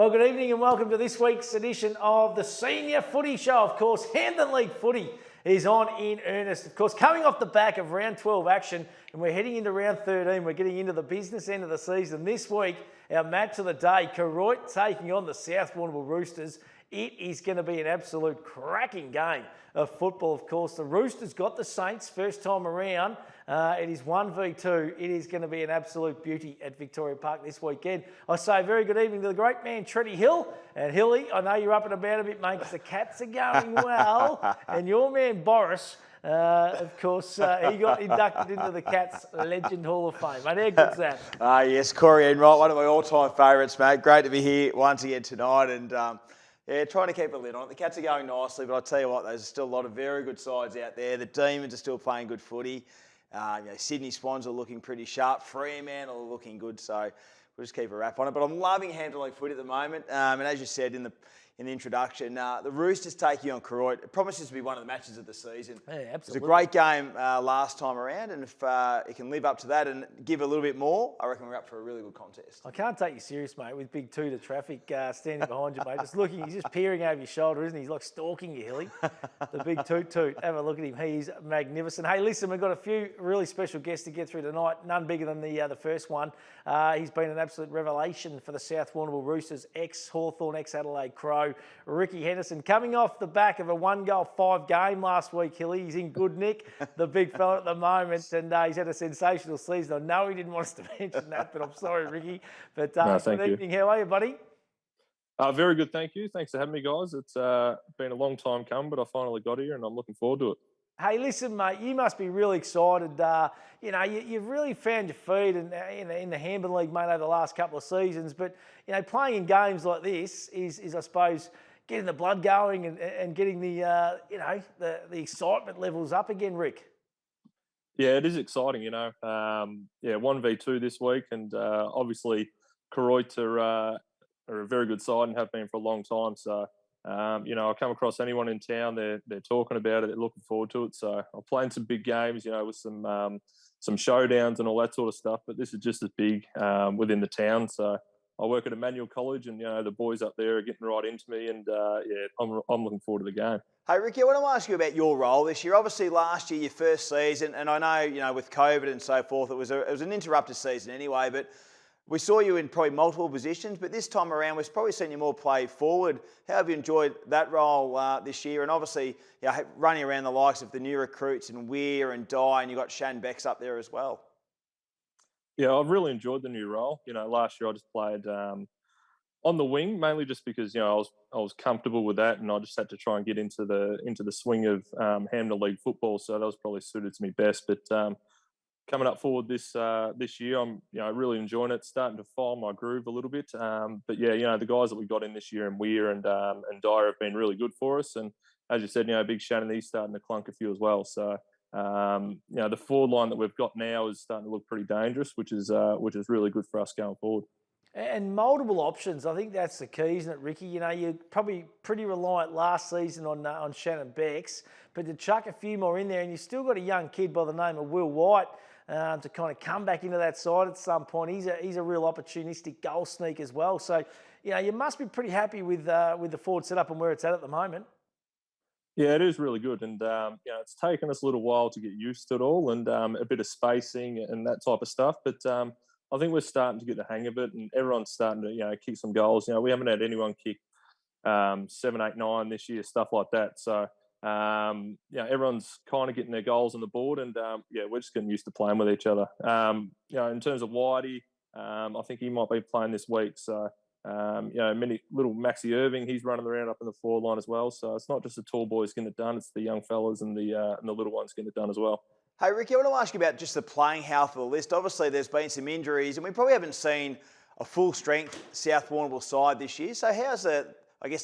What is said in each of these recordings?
Well, good evening and welcome to this week's edition of the Senior Footy Show. Of course, Hampden League footy is on in earnest. Of course, coming off the back of round 12 action, and we're heading into round 13. We're getting into the business end of the season. This week, our match of the day, Koroit taking on the South Warrnambool Roosters. It is going to be an absolute cracking game of football, of course. The Roosters got the Saints first time around. It is 1v2. It is going to be an absolute beauty at Victoria Park this weekend. I say very good evening to the great man, Treddy Hill. And Hilly, I know you're up and about a bit, mate, because the Cats are going well. And your man, Boris, of course, he got inducted into the Cats Legend Hall of Fame. Mate, how good's that? Yes, Corey Enright, one of my all-time favourites, mate. Great to be here once again tonight. And trying to keep a lid on it. The Cats are going nicely, but I'll tell you what, there's still a lot of very good sides out there. The Demons are still playing good footy. Sydney Swans are looking pretty sharp. Fremantle are looking good, so we'll just keep a wrap on it. But I'm loving Hampden League footy at the moment. And as you said in the introduction, the Roosters taking on Koroit. It promises to be one of the matches of the season. Yeah, absolutely. It was a great game last time around, and if it can live up to that and give a little bit more, I reckon we're up for a really good contest. I can't take you serious, mate, with Big Two to traffic standing behind you, mate. Just looking, he's just peering over your shoulder, isn't he? He's like stalking you, Hilly. The Big Toot. Have a look at him. He's magnificent. Hey, listen, we've got a few really special guests to get through tonight. None bigger than the first one. He's been an absolute revelation for the South Warrnambool Roosters, ex-Hawthorn, ex-Adelaide Crow, Ricky Henderson, coming off the back of a 1-goal 5 game last week, Hilly. He's in good nick, the big fella at the moment, and he's had a sensational season. I know he didn't want us to mention that, but I'm sorry, Ricky. But No, good evening. How are you, buddy? Very good, thank you. Thanks for having me, guys. It's been a long time coming, but I finally got here, and I'm looking forward to it. Hey, listen, mate, you must be really excited. You've really found your feet in the Hampden League, mate, over the last couple of seasons. But, playing in games like this is I suppose, getting the blood going and getting the excitement levels up again, Rick. Yeah, it is exciting, 1v2 this week, and obviously Koroit are a very good side and have been for a long time. So, I come across anyone in town, they're talking about it, they're looking forward to it. So I'm playing some big games, with some showdowns and all that sort of stuff. But this is just as big within the town. So I work at Emmanuel College, and the boys up there are getting right into me, and I'm looking forward to the game. Hey, Ricky, I want to ask you about your role this year. Obviously, last year, your first season, and I know, with COVID and so forth, it was an interrupted season anyway, but we saw you in probably multiple positions, but this time around, we've probably seen you more play forward. How have you enjoyed that role this year? And obviously, running around the likes of the new recruits and Weir and Dye, and you've got Shan Becks up there as well. Yeah, I've really enjoyed the new role. Last year I just played on the wing, mainly just because I was comfortable with that, and I just had to try and get into the swing of Hampden League football. So that was probably suited to me best. But coming up forward this year, I'm really enjoying it, starting to find my groove a little bit. But the guys that we got in this year, and Weir and Dyer, have been really good for us. And as you said, Big Shannon, he's starting to clunk a few as well. So. The forward line that we've got now is starting to look pretty dangerous, which is really good for us going forward. And multiple options, I think that's the key, isn't it, Ricky? You're probably pretty reliant last season on Shannon Becks, but to chuck a few more in there, and you've still got a young kid by the name of Will White to kind of come back into that side at some point. He's a real opportunistic goal sneak as well. So, you must be pretty happy with the forward setup and where it's at the moment. Yeah, it is really good, and it's taken us a little while to get used to it all, and a bit of spacing and that type of stuff. But I think we're starting to get the hang of it, and everyone's starting to kick some goals. We haven't had anyone kick 7, 8, 9 this year, stuff like that. So everyone's kind of getting their goals on the board, and we're just getting used to playing with each other. In terms of Whitey, I think he might be playing this week. So. Many little Maxi Irving, he's running around up in the forward line as well. So it's not just the tall boys getting it done; it's the young fellas and the little ones getting it done as well. Hey, Ricky, I want to ask you about just the playing health of the list. Obviously, there's been some injuries, and we probably haven't seen a full strength South Warrnambool side this year. So how's the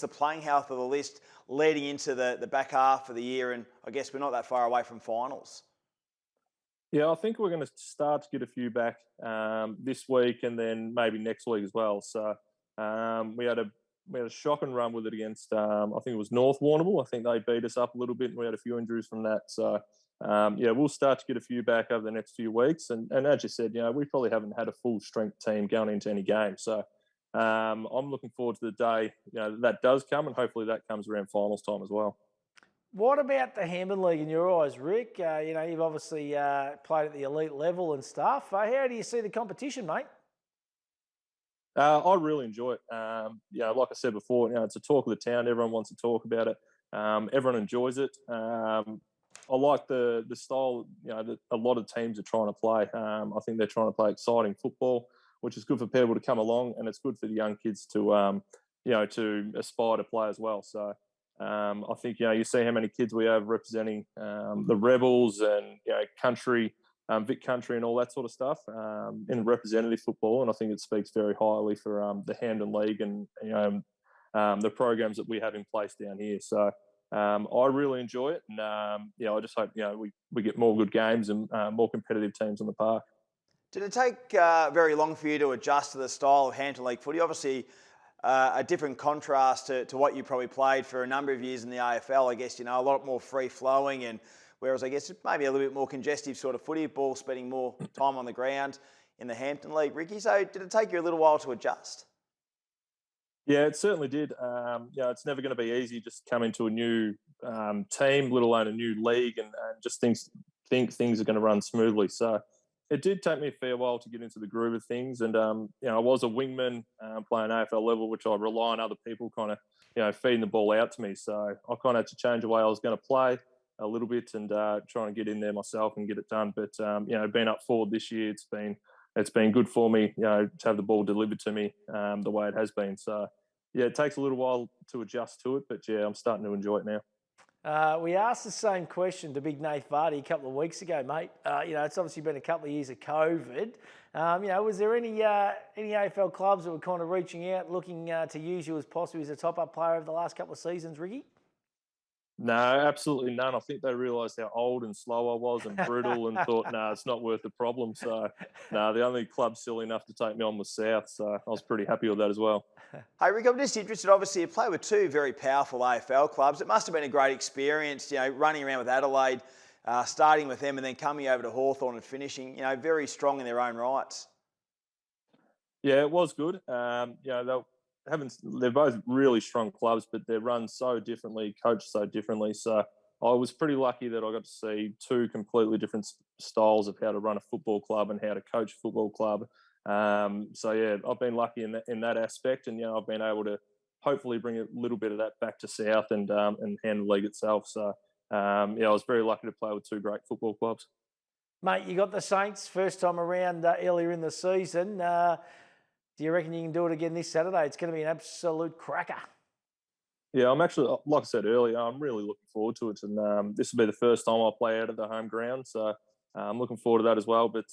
playing health of the list leading into the back half of the year? And I guess we're not that far away from finals. Yeah, I think we're going to start to get a few back this week, and then maybe next week as well. So. We had a shocking run with it against, I think it was North Warrnambool. I think they beat us up a little bit, and we had a few injuries from that. So, we'll start to get a few back over the next few weeks. And as you said, we probably haven't had a full strength team going into any game. So, I'm looking forward to the day that does come, and hopefully that comes around finals time as well. What about the Handball League in your eyes, Rick? You've obviously played at the elite level and stuff. How do you see the competition, mate? I really enjoy it. Like I said before, it's a talk of the town. Everyone wants to talk about it. Everyone enjoys it. I like the style, that a lot of teams are trying to play. I think they're trying to play exciting football, which is good for people to come along, and it's good for the young kids to, to aspire to play as well. So I think, you see how many kids we have representing the Rebels and, country, Vic Country and all that sort of stuff in representative football. And I think it speaks very highly for the Hamden League and, the programs that we have in place down here. So I really enjoy it. And, I just hope, we get more good games and more competitive teams on the park. Did it take very long for you to adjust to the style of Hampton League footy? Obviously, a different contrast to what you probably played for a number of years in the AFL. I guess, a lot more free-flowing, and whereas I guess maybe a little bit more congestive sort of footy, ball spending more time on the ground in the Hampton League. Ricky, so did it take you a little while to adjust? Yeah, it certainly did. It's never going to be easy just coming to a new team, let alone a new league, and just think things are going to run smoothly. So it did take me a fair while to get into the groove of things. And, I was a wingman playing AFL level, which I rely on other people kind of, feeding the ball out to me. So I kind of had to change the way I was going to play a little bit and try and get in there myself and get it done. But, being up forward this year, it's been good for me, to have the ball delivered to me the way it has been. So, yeah, it takes a little while to adjust to it, but, yeah, I'm starting to enjoy it now. We asked the same question to Big Nath Vardy a couple of weeks ago, mate. It's obviously been a couple of years of COVID. Was there any AFL clubs that were kind of reaching out, looking to use you as possibly as a top-up player over the last couple of seasons, Ricky? No, absolutely none. I think they realised how old and slow I was and brittle and thought, it's not worth the problem. So, the only club silly enough to take me on was South. So I was pretty happy with that as well. Hey, Rick, I'm just interested. Obviously, you play with two very powerful AFL clubs. It must have been a great experience, running around with Adelaide, starting with them and then coming over to Hawthorn and finishing, very strong in their own rights. Yeah, it was good. They're both really strong clubs, but they're run so differently, coached so differently. So I was pretty lucky that I got to see two completely different styles of how to run a football club and how to coach a football club. So yeah, I've been lucky in that aspect, and I've been able to hopefully bring a little bit of that back to South and handle the league itself. So I was very lucky to play with two great football clubs. Mate, you got the Saints first time around earlier in the season. Do you reckon you can do it again this Saturday? It's going to be an absolute cracker. Yeah, I'm actually, like I said earlier, I'm really looking forward to it. And this will be the first time I play out of the home ground. So I'm looking forward to that as well. But,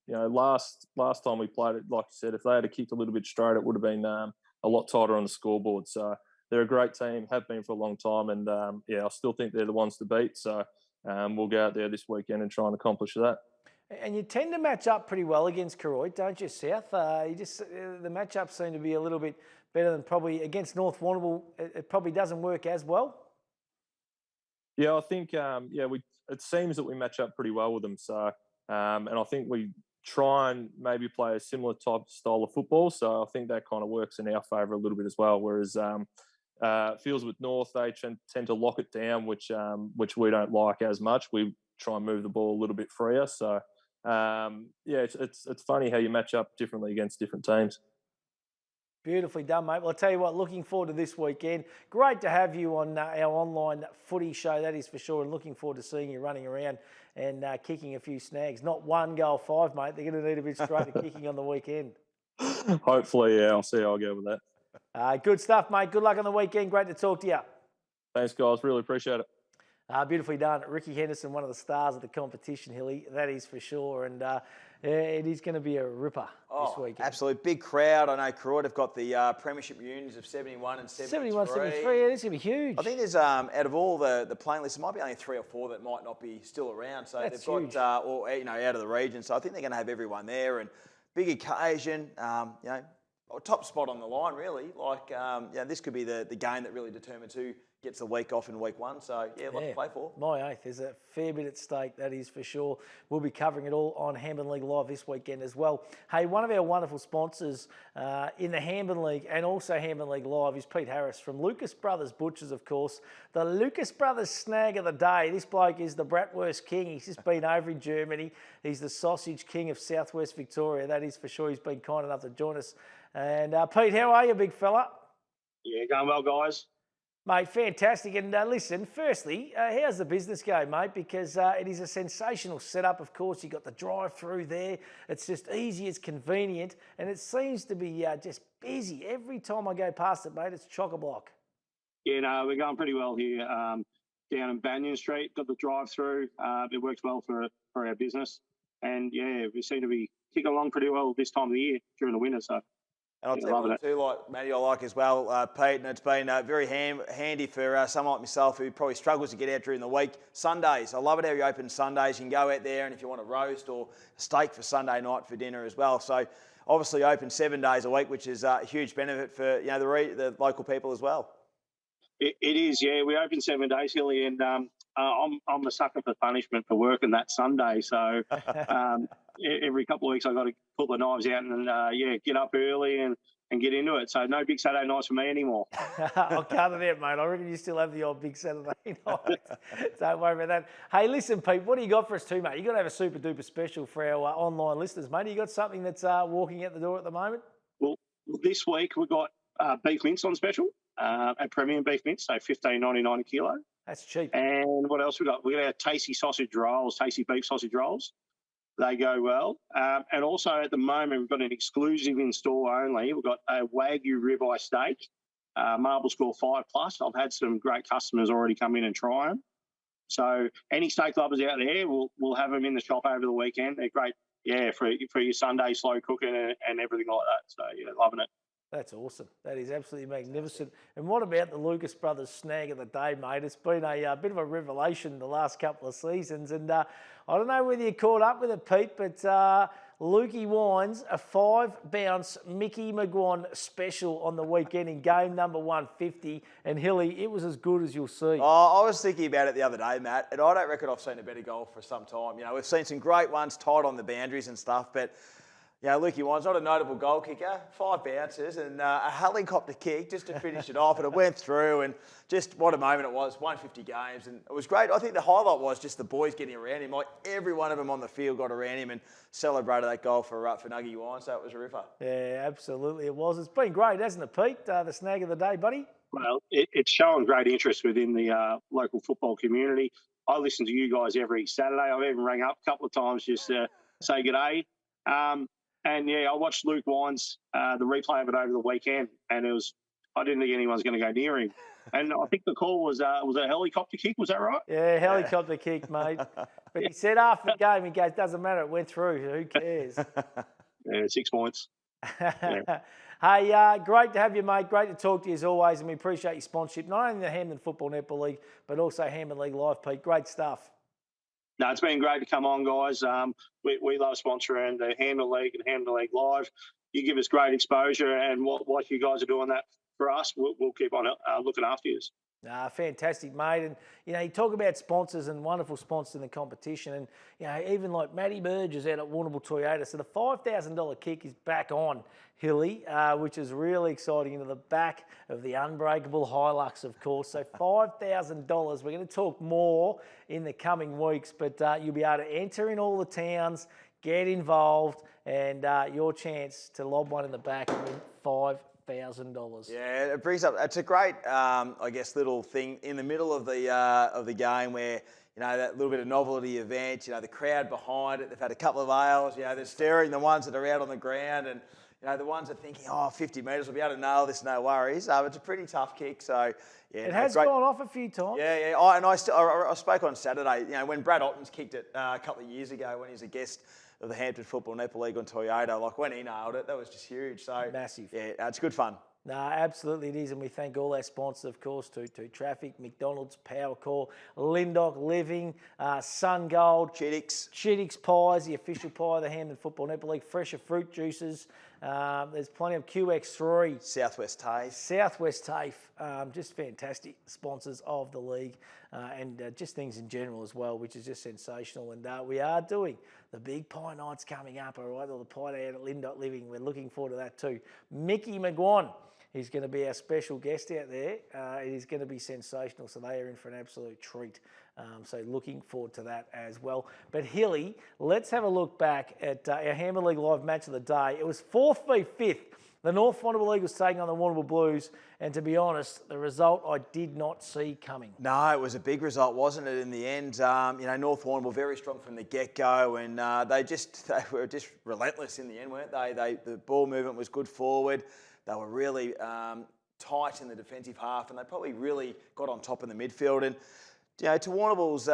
last time we played it, like you said, if they had kicked a little bit straight, it would have been a lot tighter on the scoreboard. So they're a great team, have been for a long time. And, I still think they're the ones to beat. So we'll go out there this weekend and try and accomplish that. And you tend to match up pretty well against Koroit, don't you, South? The matchups seem to be a little bit better than probably against North Warrnambool. It probably doesn't work as well. Yeah, I think it seems that we match up pretty well with them. So, and I think we try and maybe play a similar type of style of football. So I think that kind of works in our favour a little bit as well. Whereas feels with North, they tend to lock it down, which we don't like as much. We try and move the ball a little bit freer. So. It's funny how you match up differently against different teams. Beautifully done, mate. Well, I'll tell you what, looking forward to this weekend. Great to have you on our online footy show, that is for sure, and looking forward to seeing you running around and kicking a few snags. Not 1 goal 5, mate. They're going to need a bit straighter kicking on the weekend. Hopefully, yeah. I'll see how I go with that. Good stuff, mate. Good luck on the weekend. Great to talk to you. Thanks, guys. Really appreciate it. Beautifully done. Ricky Henderson, one of the stars of the competition, Hilly, that is for sure. And it is going to be a ripper this weekend. Absolutely. Big crowd. I know Koroit have got the premiership reunions of 71 and 73. 71, 73, yeah, this is going to be huge. I think there's, out of all the playing lists, there might be only 3 or 4 that might not be still around. So That's they've huge. got, out of the region. So I think they're going to have everyone there. And big occasion, top spot on the line, really. Like, this could be the game that really determines who gets the week off in week 1. So, yeah, a lot to play for. My oath, there's a fair bit at stake, that is for sure. We'll be covering it all on Handball League Live this weekend as well. Hey, one of our wonderful sponsors in the Handball League and also Handball League Live is Pete Harris from Lucas Brothers Butchers, of course. The Lucas Brothers snag of the day. This bloke is the bratwurst king. He's just been over in Germany. He's the sausage king of southwest Victoria, that is for sure. He's been kind enough to join us. And Pete, how are you, big fella? Yeah, going well, guys. Mate, fantastic. And listen, firstly, how's the business go, mate? Because it is a sensational setup, of course. You've got the drive-through there. It's just easy, it's convenient, and it seems to be just busy. Every time I go past it, mate, it's chock-a-block. Yeah, no, we're going pretty well here down in Banyan Street. Got the drive-through. It works well for our business. And, yeah, we seem to be kicking along pretty well this time of the year during the winter, so... And I'll tell you what too, like Matty, I like as well, Pete, and it's been very handy for someone like myself who probably struggles to get out during the week. Sundays, I love it how you open Sundays. You can go out there, and if you want a roast or a steak for Sunday night for dinner as well. So obviously open 7 days a week, which is a huge benefit for the local people as well. It is, yeah. We open 7 days, Hilly, and I'm a sucker for punishment for working that Sunday. So every couple of weeks I've got to pull the knives out and, get up early and get into it. So no big Saturday nights for me anymore. I'll cut it out, mate. I reckon you still have the old big Saturday night. Don't worry about that. Hey, listen, Pete, what do you got for us too, mate? You've got to have a super-duper special for our online listeners, mate. You got something that's walking out the door at the moment? Well, this week we've got beef mince on special. At premium beef mince, so $15.99 a kilo. That's cheap. And what else we got? We got our tasty sausage rolls, tasty beef sausage rolls. They go well. And also at the moment we've got an exclusive in store only. We've got a Wagyu ribeye steak, marble score 5+. I've had some great customers already come in and try them. So any steak lovers out there, we'll have them in the shop over the weekend. They're great, yeah, for your Sunday slow cooking and everything like that. So yeah, loving it. That's awesome. That is absolutely magnificent. And what about the Lucas Brothers snag of the day, mate? It's been a bit of a revelation the last couple of seasons. And I don't know whether you caught up with it, Pete, but Lukey Wines, a 5-bounce Mickey McGuan special on the weekend in game number 150. And Hilly, it was as good as you'll see. Oh, I was thinking about it the other day, Matt, and I don't reckon I've seen a better goal for some time. We've seen some great ones tight on the boundaries and stuff, but... Lukey Wine's not a notable goal kicker, 5 bounces and a helicopter kick just to finish it off, and it went through, and just what a moment it was, 150 games, and it was great. I think the highlight was just the boys getting around him. Like every one of them on the field got around him and celebrated that goal for Nuggy Wine, so it was a ripper. Yeah, absolutely it was. It's been great, hasn't it, Pete? The snag of the day, buddy? Well, it's showing great interest within the local football community. I listen to you guys every Saturday. I've even rang up a couple of times just to say good day. And yeah, I watched Luke Wines, the replay of it over the weekend, and I didn't think anyone was going to go near him. And I think the call was a helicopter kick. Was that right? Yeah, helicopter kick, mate. But he said after the game, he goes, doesn't matter, it went through. Who cares? Yeah, 6 points. Yeah. Hey, great to have you, mate. Great to talk to you as always, and we appreciate your sponsorship, not only the Hampden Football Netball League, but also Handball League Live, Pete. Great stuff. No, it's been great to come on, guys. We love sponsoring the Handball League and Handball League Live. You give us great exposure, and what you guys are doing that for us, we'll keep on looking after you. Fantastic, mate. And, you talk about sponsors and wonderful sponsors in the competition. And, even like Matty Burgess out at Warrnambool Toyota. So the $5,000 kick is back on, Hilly, which is really exciting, into the back of the unbreakable Hilux, of course. So $5,000. We're going to talk more in the coming weeks, but you'll be able to enter in all the towns, get involved, and your chance to lob one in the back and win $5,000. Yeah, it brings up. It's a great, little thing in the middle of the game where that little bit of novelty event. The crowd behind it. They've had a couple of ales. They're staring the ones that are out on the ground, and the ones that are thinking, 50 metres, we'll be able to nail this, no worries. It's a pretty tough kick, so yeah. It has gone off a few times. Yeah. I spoke on Saturday. When Brad Ottens kicked it a couple of years ago when he was a guest of the Hampton Football Netball League on Toyota. Like when he nailed it, that was just huge. So massive. Yeah, it's good fun. No, absolutely it is, and we thank all our sponsors, of course, to Traffic, McDonald's, Powercore, Lindock Living, Sun Gold, Chittix Pies, the official pie of the Hampden Football Netball League, Fresher Fruit Juices, There's plenty of QX3. Southwest TAFE. Southwest TAFE, just fantastic sponsors of the league and just things in general as well, which is just sensational. And we are doing the big Pie Nights coming up, all right, or the Pie Day out at Lindot Living. We're looking forward to that too. Mickey McGuan is going to be our special guest out there. It is going to be sensational, so they are in for an absolute treat. So looking forward to that as well. But Hilly, let's have a look back at our Hammer League Live match of the day. It was 4th v 5th. The North Warrnambool Eagles taking on the Warrnambool Blues, and to be honest, the result I did not see coming. No, it was a big result, wasn't it, in the end? North Warrnambool very strong from the get-go, and they were just relentless in the end, weren't they? The ball movement was good forward. They were really tight in the defensive half, and they probably really got on top in the midfield. And to Warrnambool's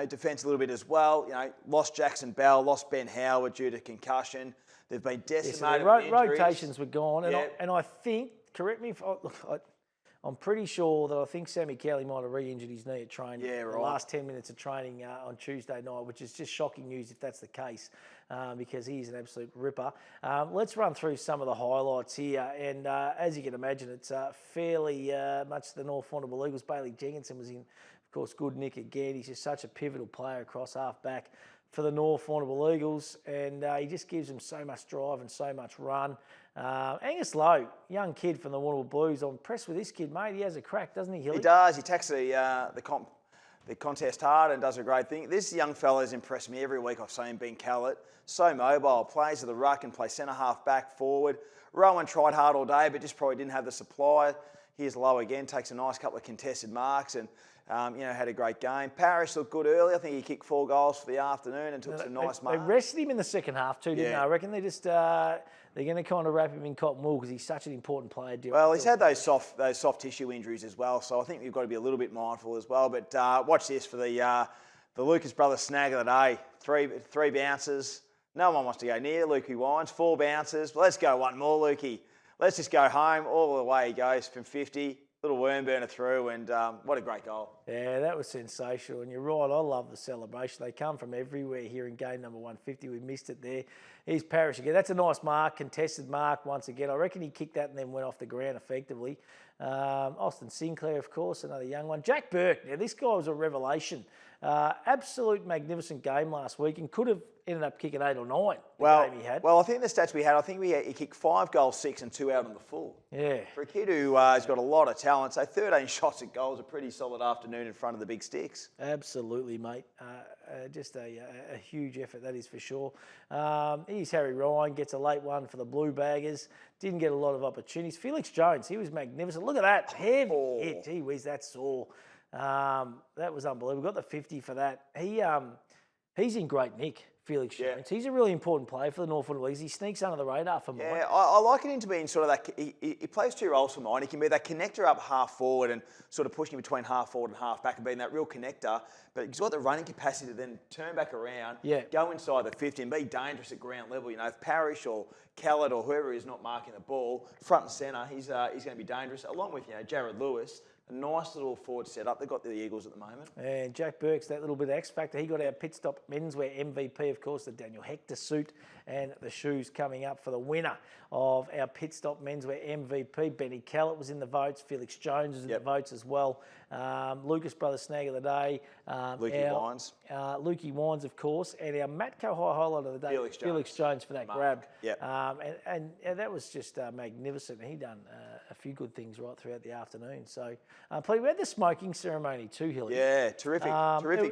defence a little bit as well. Lost Jackson Bell, lost Ben Howard due to concussion. They've been decimated. Yes, so rotations were gone, and I think, correct me if I'm pretty sure that I think Sammy Kelly might have re-injured his knee at training. Yeah, right. The last 10 minutes of training on Tuesday night, which is just shocking news if that's the case, because he's an absolute ripper. Let's run through some of the highlights here, and as you can imagine, it's fairly much the North Warrnambool Eagles. Bailey Jenkinson was in, of course, good nick again. He's just such a pivotal player across half-back for the North Warrnambool Eagles, and he just gives them so much drive and so much run. Angus Lowe, young kid from the Warrnambool Blues. I'm impressed with this kid, mate. He has a crack, doesn't he, Hilly? He does. He takes the contest hard and does a great thing. This young fella's impressed me every week I've seen Ben Callett. So mobile, plays to the ruck and plays centre half, back, forward. Rowan tried hard all day, but just probably didn't have the supply. Here's Lowe again, takes a nice couple of contested marks and had a great game. Parrish looked good early. I think he kicked 4 goals for the afternoon and took some nice marks. They rested him in the second half too, didn't they? I reckon they just they're going to kind of wrap him in cotton wool because he's such an important player. Well, he's had those soft tissue injuries as well, so I think you've got to be a little bit mindful as well. But watch this for the Lucas Brothers snag of the day. Three bounces. No one wants to go near Lukey Wines. 4 bounces. Let's go one more, Lukey. Let's just go home. All the way he goes from 50. Little worm burner through, and what a great goal. Yeah, that was sensational. And you're right, I love the celebration. They come from everywhere here in game number 150. We missed it there. Here's Parrish again. That's a nice mark, contested mark once again. I reckon he kicked that and then went off the ground effectively. Austin Sinclair, of course, another young one. Jack Burke. Now, this guy was a revelation. Absolute magnificent game last week and could have ended up kicking 8 or 9 game he had. Well, I think the stats we had, he kicked 5 goals, 6 and 2 out on the full. Yeah. For a kid who has got a lot of talent, so 13 shots at goal is a pretty solid afternoon in front of the big sticks. Absolutely, mate. Just a huge effort, that is for sure. Here's Harry Ryan, gets a late one for the Blue Baggers. Didn't get a lot of opportunities. Felix Jones, he was magnificent. Look at that, heavy hit. Gee whiz, that's sore. That was unbelievable. Got the 50 for that. He's in great nick, Felix Jones. He's a really important player for the North Warrnambool Eagles. He sneaks under the radar for mine. Yeah, I like him to be in sort of that. He plays 2 roles for mine. He can be that connector up half forward and sort of pushing between half forward and half back and being that real connector. But he's got the running capacity to then turn back around, go inside the 50 and be dangerous at ground level. If Parrish or Callett or whoever is not marking the ball front and centre, he's going to be dangerous. Along with Jared Lewis. A nice little forward setup. They've got the Eagles at the moment. And Jack Burke's that little bit of X factor. He got our pit stop menswear MVP, of course, the Daniel Hector suit and the shoes coming up for the winner of our pit stop menswear MVP. Benny Callett was in the votes. Felix Jones was in the votes as well. Lucas Brothers snag of the day. Lukey Wines. Lukey Wines, of course. And our Matco highlight of the day, Felix Jones for that grab. And that was just magnificent. He done a few good things right throughout the afternoon. So, we had the smoking ceremony too, Hilly. Yeah, terrific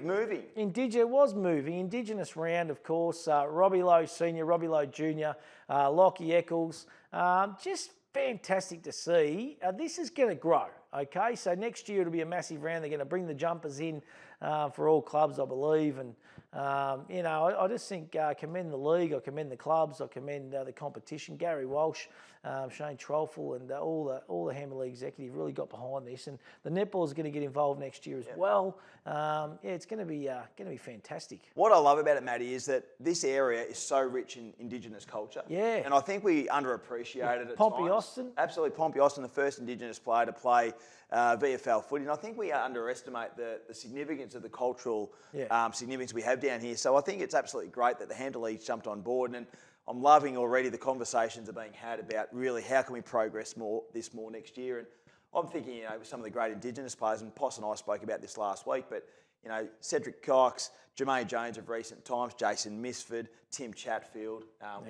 moving. It was moving. Indigenous Round, of course. Robbie Lowe Senior, Robbie Lowe Junior, Lockie Eccles. Just fantastic to see. This is going to grow, okay? So next year it'll be a massive round. They're going to bring the jumpers in for all clubs, I believe. And, I just think commend the league, I commend the clubs, I commend the competition. Gary Walsh, Shane Trollful and all the Hammer League executive really got behind this. And the netball is going to get involved next year as well. It's going to be fantastic. What I love about it, Matty, is that this area is so rich in Indigenous culture. Yeah. And I think we underappreciate it at Pompey times. Austin. Absolutely. Pompey Austin, the first Indigenous player to play VFL footy. And I think we underestimate the significance of the cultural significance we have down here. So I think it's absolutely great that the Hampton League jumped on board. And I'm loving already the conversations are being had about really how can we progress more next year. And I'm thinking, with some of the great Indigenous players, and Poss and I spoke about this last week, but Cedric Cox, Jermaine Jones of recent times, Jason Misford, Tim Chatfield.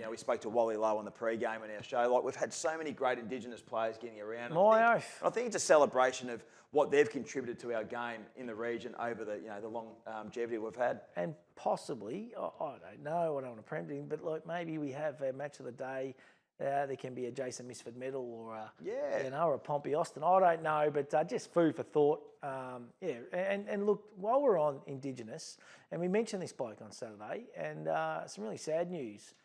We spoke to Wally Lowe on the pre-game on our show. Like, we've had so many great Indigenous players getting around. I think it's a celebration of what they've contributed to our game in the region over the longevity we've had. And possibly, I don't know, I don't want to preempt him, but maybe we have a match of the day. There can be a Jason Misford medal or a Pompey Austin. I don't know, but just food for thought. And look, while we're on Indigenous, and we mentioned this bloke on Saturday, and some really sad news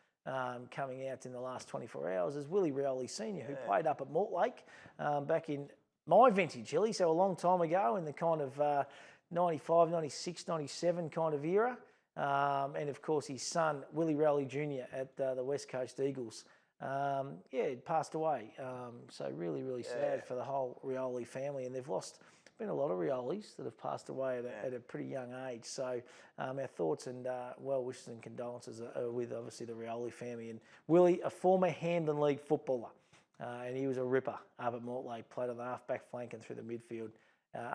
coming out in the last 24 hours is Willie Rioli Senior, who played up at Mortlake back in my vintage, Hilly, so a long time ago in the kind of 95, 96, 97 kind of era. And of course his son, Willie Rioli Jr. at the West Coast Eagles. Passed away. So really, really sad for the whole Rioli family. And they've been a lot of Riolis that have passed away at a pretty young age. So our thoughts and well wishes and condolences are with obviously the Rioli family. And Willie, a former Hampden League footballer. And he was a ripper up at Mortlake, played on the half-back flank and through the midfield.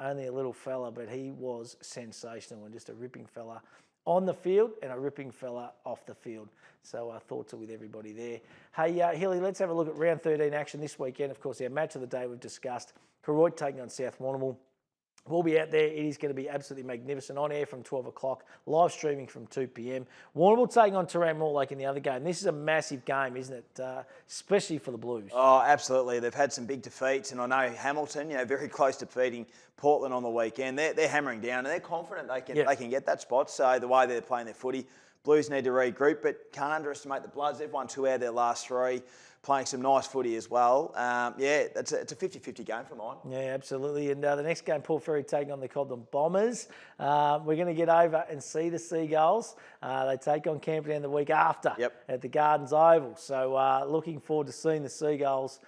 Only a little fella, but he was sensational and just a ripping fella on the field and a ripping fella off the field. So our thoughts are with everybody there. Hey, Hilly, let's have a look at round 13 action this weekend. Of course, our match of the day we've discussed. Koroit taking on South Warrnambool. We'll be out there. It is going to be absolutely magnificent. On air from 12 o'clock, live streaming from 2 p.m. Warrnambool taking on Terang Mortlake in the other game. This is a massive game, isn't it? Especially for the Blues. Oh, absolutely. They've had some big defeats, and I know Hamilton, very close to beating Portland on the weekend. They're hammering down, and they're confident they can get that spot. So the way they're playing their footy, Blues need to regroup, but can't underestimate the Bloods. They've won 2 out of their last 3. Playing some nice footy as well. It's a 50-50 game for mine. Yeah, absolutely. And the next game, Port Fairy taking on the Cobden Bombers. We're going to get over and see the Seagulls. They take on Camperdown the week after at the Gardens Oval. So looking forward to seeing the Seagulls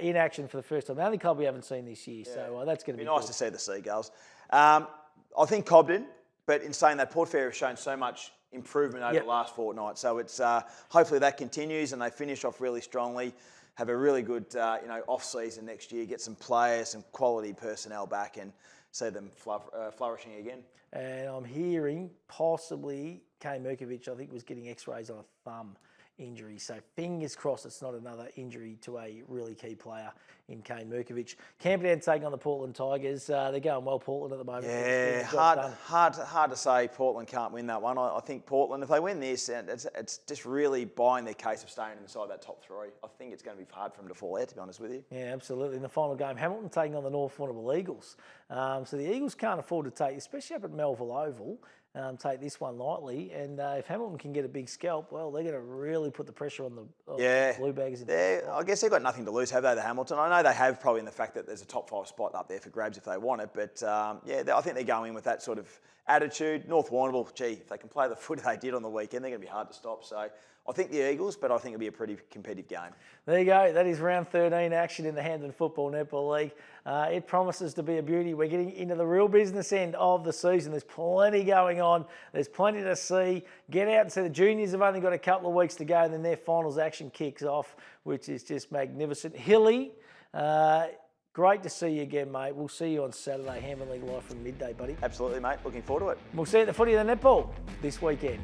in action for the first time. The only club we haven't seen this year. So that's going to be nice to see the Seagulls. I think Cobden, but in saying that, Port Fairy have shown so much improvement over the last fortnight. So it's hopefully that continues and they finish off really strongly, have a really good off-season next year, get some players, some quality personnel back and see them flourishing again. And I'm hearing possibly Kay Merkovich, I think, was getting x-rays on a thumb injury. So fingers crossed it's not another injury to a really key player in Kane Merkovich. Camperdown taking on the Portland Tigers. They're going well, Portland, at the moment. Yeah, hard to say Portland can't win that one. I think Portland, if they win this, it's just really buying their case of staying inside that top 3. I think it's going to be hard for them to fall out, to be honest with you. Yeah, absolutely. In the final game, Hamilton taking on the North Warrnambool Eagles. So the Eagles can't afford to take, especially up at Melville Oval, take this one lightly. And if Hamilton can get a big scalp, well, they're going to really put the pressure on the Blue Bags. I guess they've got nothing to lose, have they, the Hamilton? I know they have, probably in the fact that there's a top 5 spot up there for grabs if they want it. But I think they're going in with that sort of attitude. North Warrnambool, if they can play the footy they did on the weekend, they're going to be hard to stop. So I think the Eagles, but I think it'll be a pretty competitive game. There you go. That is round 13 action in the Hampden Football Netball League. It promises to be a beauty. We're getting into the real business end of the season. There's plenty going on. There's plenty to see. Get out and see the juniors have only got a couple of weeks to go and then their finals action kicks off, which is just magnificent. Hilly, great to see you again, mate. We'll see you on Saturday, Hampden League Live from midday, buddy. Absolutely, mate. Looking forward to it. We'll see you at the footy of the netball this weekend.